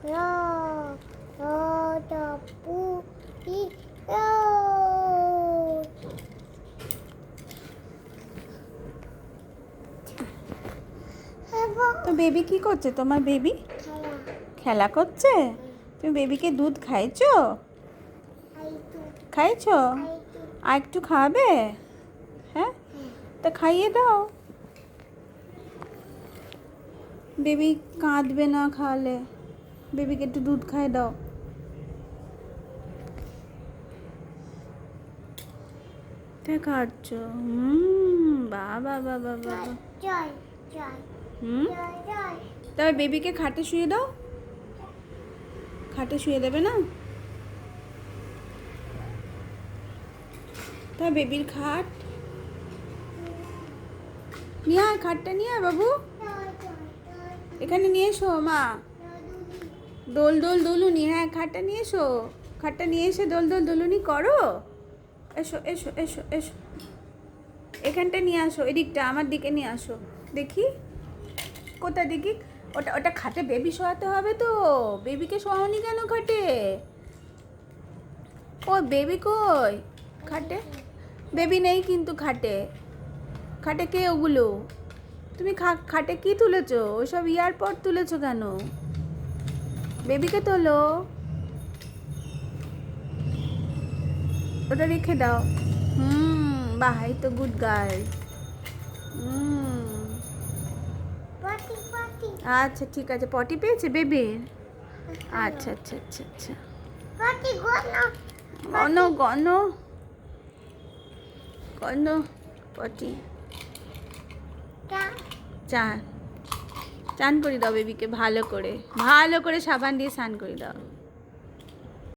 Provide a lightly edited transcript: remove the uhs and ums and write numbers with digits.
তো বেবি কি করছে তোমার? বেবি খেলা করছে। তুমি বেবিকে দুধ খাইছো? খাইছো? আর একটু খাবে? হ্যাঁ, তা খাইয়ে দাও। বেবি কাঁদবে না খাওয়ালে। বেবিকে একটু দুধ খাইয়ে দাও। খাচ্ছো? বাবা বাবা বাবা। তবে বেবিকে খাটে শুয়ে দাও। খাটে শুয়ে দেবে না? তা বেবির খাট নিয়ে আয়, খাটটা নিয়ে আয় বাবু। এখানে নিয়ে এসো মা। দোল দোল দুলুনি, হ্যাঁ খাটটা নিয়ে এসো। খাটটা নিয়ে এসে দোল দোল দুলুনি করো। এসো এসো এসো এসো, এখানটা নিয়ে আসো, এদিকটা আমার দিকে নিয়ে আসো। দেখি কোথা দেখি। ওটা ওটা খাটে বেবি শোয়াতে হবে তো। বেবিকে শোয়াওনি কেন খাটে? ও বেবি কই খাটে? বেবি নেই কিন্তু খাটে। খাটে কে ওগুলো? তুমি খাটে কি তুলেছো? ওইসব এয়ারপড তুলেছো কেন? বেবিকে তোলো, ওটা রেখে দাও। বাহ, এই তো গুড গার্ল। আচ্ছা ঠিক আছে, পটি পেয়েছে বেবির? আচ্ছা আচ্ছা আচ্ছা আচ্ছা। গণ গণ গণ পটি। চান চান করে দাও বেবিকে, ভালো করে ভালো করে সাবান দিয়ে স্নান করে দাও।